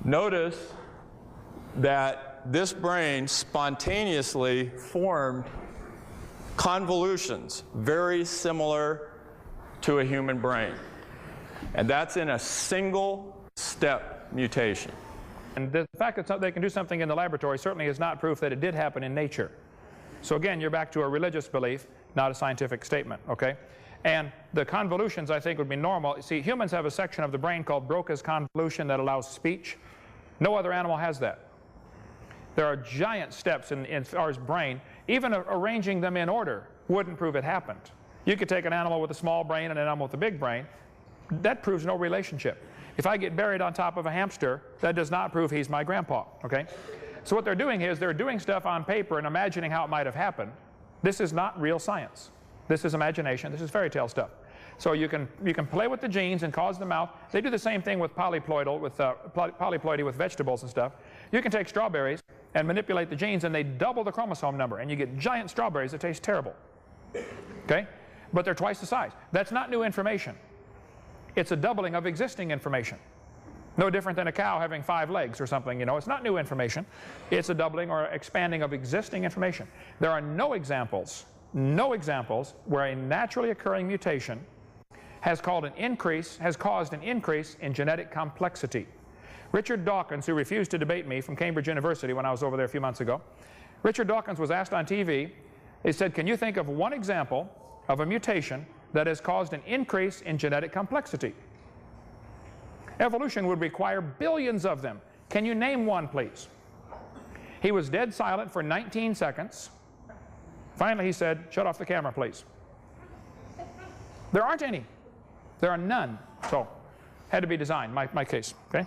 Notice that this brain spontaneously formed convolutions very similar to a human brain. And that's in a single step mutation. And the fact that they can do something in the laboratory certainly is not proof that it did happen in nature. So again, you're back to a religious belief, not a scientific statement, okay? And the convolutions, I think, would be normal. See, humans have a section of the brain called Broca's convolution that allows speech. No other animal has that. There are giant steps in our brain. Even arranging them in order wouldn't prove it happened. You could take an animal with a small brain and an animal with a big brain. That proves no relationship. If I get buried on top of a hamster, that does not prove he's my grandpa, okay? So what they're doing is they're doing stuff on paper and imagining how it might have happened. This is not real science. This is imagination. This is fairy tale stuff. So you can play with the genes and cause them out. They do the same thing with polyploidy with vegetables and stuff. You can take strawberries and manipulate the genes and they double the chromosome number and you get giant strawberries that taste terrible. Okay? But they're twice the size. That's not new information. It's a doubling of existing information. No different than a cow having 5 legs or something, you know. It's not new information. It's a doubling or expanding of existing information. There are no examples where a naturally occurring mutation has caused an increase in genetic complexity. Richard Dawkins, who refused to debate me from Cambridge University when I was over there a few months ago, Richard Dawkins was asked on TV, he said, can you think of one example of a mutation that has caused an increase in genetic complexity? Evolution would require billions of them. Can you name one, please? He was dead silent for 19 seconds. Finally, he said, shut off the camera, please. There aren't any. There are none. So, had to be designed, my case, okay?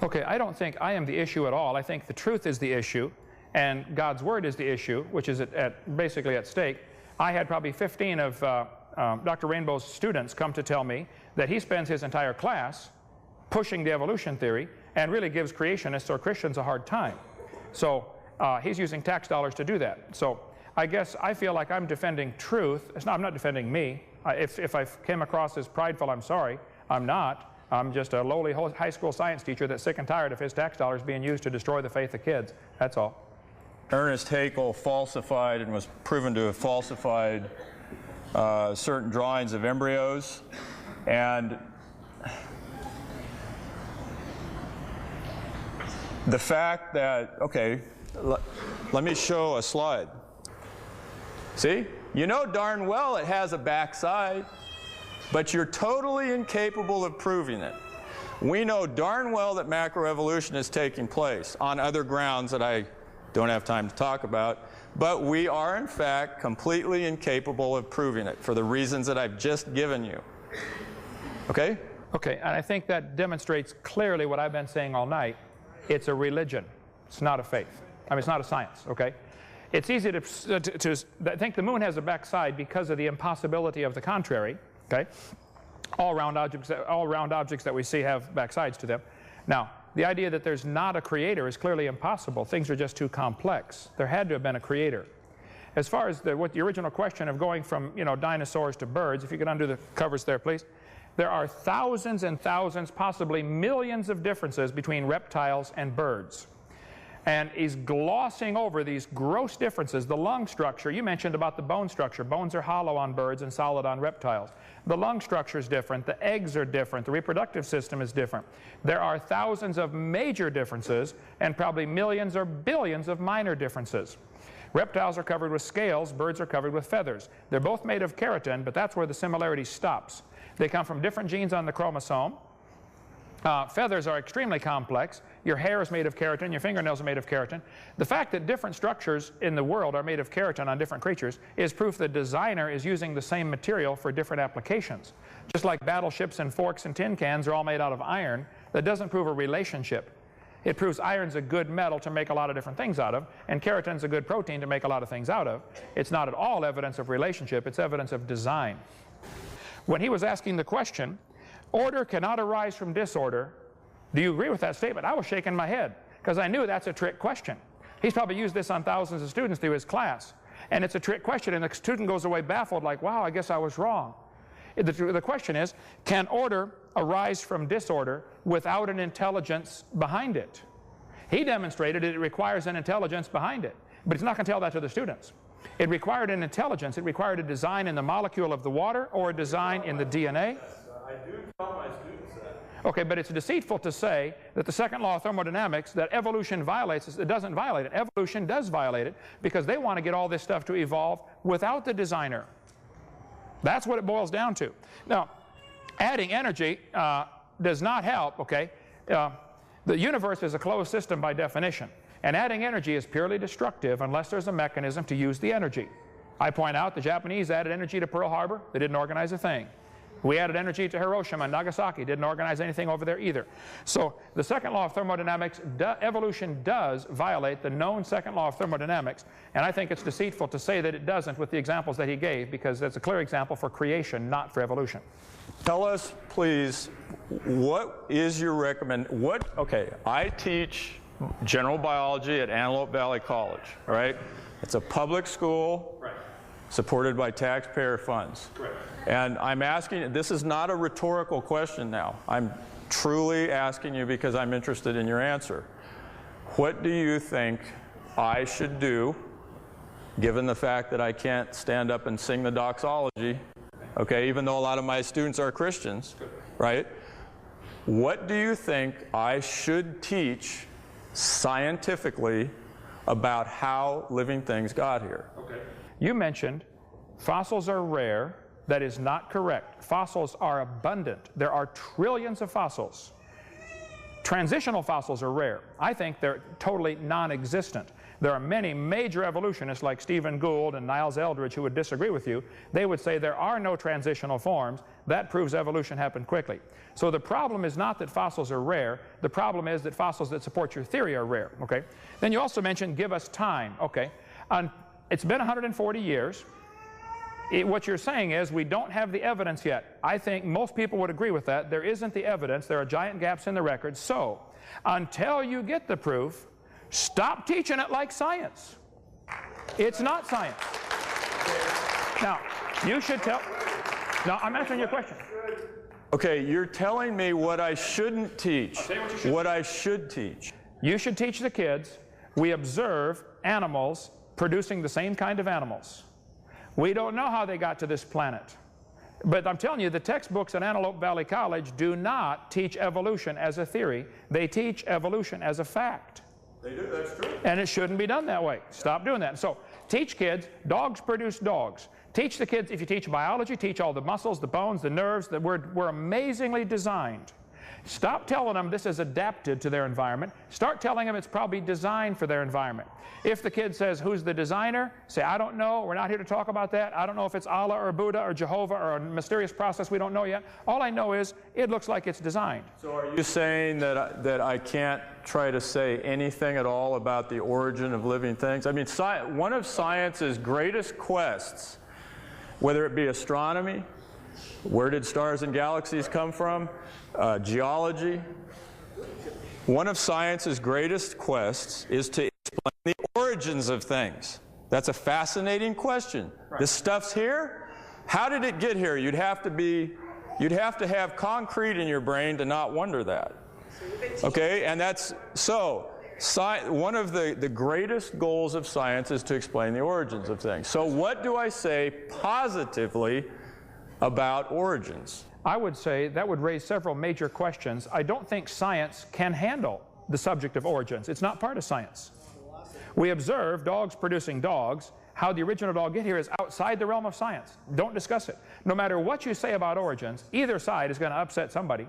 Okay, I don't think I am the issue at all. I think the truth is the issue, and God's Word is the issue, which is basically at stake. I had probably 15 of Dr. Rainbow's students come to tell me that he spends his entire class pushing the evolution theory and really gives creationists or Christians a hard time. So he's using tax dollars to do that. So I guess I feel like I'm defending truth. I'm not defending me. If I came across as prideful, I'm sorry. I'm not. I'm just a lowly high school science teacher that's sick and tired of his tax dollars being used to destroy the faith of kids. That's all. Ernest Haeckel falsified and was proven to have falsified certain drawings of embryos, and the fact that, okay, let me show a slide. See? You know darn well it has a backside, but you're totally incapable of proving it. We know darn well that macroevolution is taking place on other grounds that I don't have time to talk about, but we are in fact completely incapable of proving it for the reasons that I've just given you. Okay? Okay, and I think that demonstrates clearly what I've been saying all night. It's a religion. It's not a faith. I mean, it's not a science, okay? It's easy to think the moon has a backside because of the impossibility of the contrary, okay? All round objects that we see have backsides to them. Now, the idea that there's not a creator is clearly impossible. Things are just too complex. There had to have been a creator. As far as the original question of going from, you know, dinosaurs to birds, if you could undo the covers there, please. There are thousands and thousands, possibly millions of differences between reptiles and birds. And he's glossing over these gross differences. The lung structure, you mentioned about the bone structure. Bones are hollow on birds and solid on reptiles. The lung structure is different. The eggs are different. The reproductive system is different. There are thousands of major differences and probably millions or billions of minor differences. Reptiles are covered with scales. Birds are covered with feathers. They're both made of keratin, but that's where the similarity stops. They come from different genes on the chromosome. Feathers are extremely complex. Your hair is made of keratin. Your fingernails are made of keratin. The fact that different structures in the world are made of keratin on different creatures is proof the designer is using the same material for different applications. Just like battleships and forks and tin cans are all made out of iron, that doesn't prove a relationship. It proves iron's a good metal to make a lot of different things out of, and keratin's a good protein to make a lot of things out of. It's not at all evidence of relationship. It's evidence of design. When he was asking the question, order cannot arise from disorder, do you agree with that statement? I was shaking my head because I knew that's a trick question. He's probably used this on thousands of students through his class. And it's a trick question, and the student goes away baffled like, wow, I guess I was wrong. The question is, can order arise from disorder without an intelligence behind it? He demonstrated it requires an intelligence behind it, but he's not going to tell that to the students. It required an intelligence. It required a design in the molecule of the water or a design in the DNA. I do tell my students that. Okay, but it's deceitful to say that the second law of thermodynamics, that evolution violates it. It doesn't violate it. Evolution does violate it because they want to get all this stuff to evolve without the designer. That's what it boils down to. Now, adding energy does not help, okay? The universe is a closed system by definition, and adding energy is purely destructive unless there's a mechanism to use the energy. I point out the Japanese added energy to Pearl Harbor. They didn't organize a thing. We added energy to Hiroshima and Nagasaki. Didn't organize anything over there either. So the second law of thermodynamics, evolution does violate the known second law of thermodynamics, and I think it's deceitful to say that it doesn't with the examples that he gave, because that's a clear example for creation, not for evolution. Tell us, please, what is your okay, I teach general biology at Antelope Valley College, all right? It's a public school. Right. Supported by taxpayer funds. Correct. And I'm asking, this is not a rhetorical question now. I'm truly asking you because I'm interested in your answer. What do you think I should do, given the fact that I can't stand up and sing the doxology, okay, even though a lot of my students are Christians, right? What do you think I should teach scientifically about how living things got here? Okay. You mentioned fossils are rare. That is not correct. Fossils are abundant. There are trillions of fossils. Transitional fossils are rare. I think they're totally non-existent. There are many major evolutionists like Stephen Gould and Niles Eldredge who would disagree with you. They would say there are no transitional forms. That proves evolution happened quickly. So the problem is not that fossils are rare. The problem is that fossils that support your theory are rare. Okay. Then you also mentioned give us time. Okay. It's been 140 years. What you're saying is we don't have the evidence yet. I think most people would agree with that. There isn't the evidence. There are giant gaps in the record. So until you get the proof, stop teaching it like science. It's not science. Now, you should tell. Now, I'm answering your question. Okay, you're telling me what I shouldn't teach. I'll tell you what you should. What I should teach. You should teach the kids we observe animals producing the same kind of animals. We don't know how they got to this planet. But I'm telling you, the textbooks at Antelope Valley College do not teach evolution as a theory. They teach evolution as a fact. They do, that's true. And it shouldn't be done that way. Stop doing that. So teach kids, dogs produce dogs. Teach the kids, if you teach biology, teach all the muscles, the bones, the nerves, that we're amazingly designed. Stop telling them this is adapted to their environment. Start telling them it's probably designed for their environment. If the kid says, who's the designer? Say, I don't know. We're not here to talk about that. I don't know if it's Allah or Buddha or Jehovah or a mysterious process we don't know yet. All I know is it looks like it's designed. So are you saying that I can't try to say anything at all about the origin of living things? I mean, one of science's greatest quests, whether it be astronomy, where did stars and galaxies come from, geology, one of science's greatest quests is to explain the origins of things. That's a fascinating question. Right. This stuff's here. How did it get here? You'd have to have concrete in your brain to not wonder that. Okay, and that's so. One of the greatest goals of science is to explain the origins of things. So what do I say positively about origins? I would say that would raise several major questions. I don't think science can handle the subject of origins. It's not part of science. We observe dogs producing dogs. How the original dog get here is outside the realm of science. Don't discuss it. No matter what you say about origins, either side is going to upset somebody.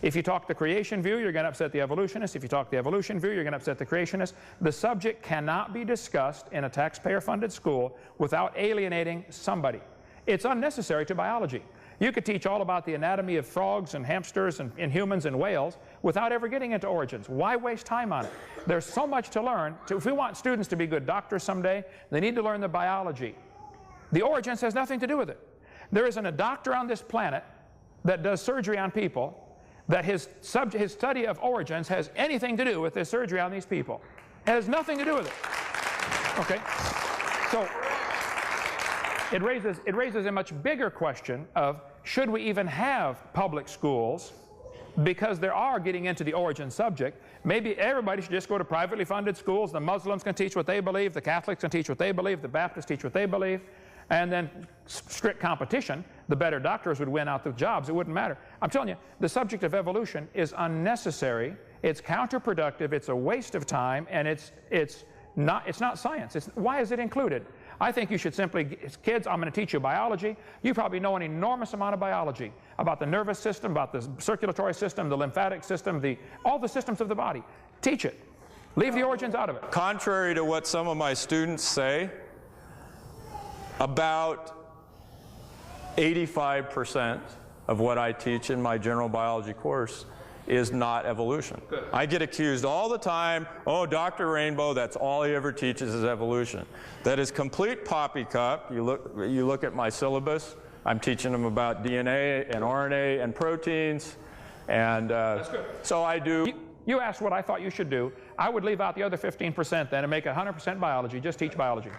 If you talk the creation view, you're going to upset the evolutionist. If you talk the evolution view, you're going to upset the creationist. The subject cannot be discussed in a taxpayer-funded school without alienating somebody. It's unnecessary to biology. You could teach all about the anatomy of frogs and hamsters and humans and whales without ever getting into origins. Why waste time on it? There's so much to learn. If we want students to be good doctors someday, they need to learn the biology. The origins has nothing to do with it. There isn't a doctor on this planet that does surgery on people that his study of origins has anything to do with his surgery on these people. It has nothing to do with it. Okay? So it raises a much bigger question of, should we even have public schools? Because they are getting into the origin subject. Maybe everybody should just go to privately funded schools. The Muslims can teach what they believe, the Catholics can teach what they believe, the Baptists teach what they believe, and then strict competition. The better doctors would win out the jobs. It wouldn't matter. I'm telling you, the subject of evolution is unnecessary. It's counterproductive. It's a waste of time, and it's not science. Why is it included? I think you should simply, kids, I'm going to teach you biology. You probably know an enormous amount of biology about the nervous system, about the circulatory system, the lymphatic system, all the systems of the body. Teach it. Leave the origins out of it. Contrary to what some of my students say, about 85% of what I teach in my general biology course is not evolution. Good. I get accused all the time, oh, Dr. Rainbow, that's all he ever teaches is evolution. That is complete poppycock. You look at my syllabus, I'm teaching them about DNA and RNA and proteins, and That's good. so I do. You asked what I thought you should do. I would leave out the other 15% then and make it 100% biology. Just teach biology.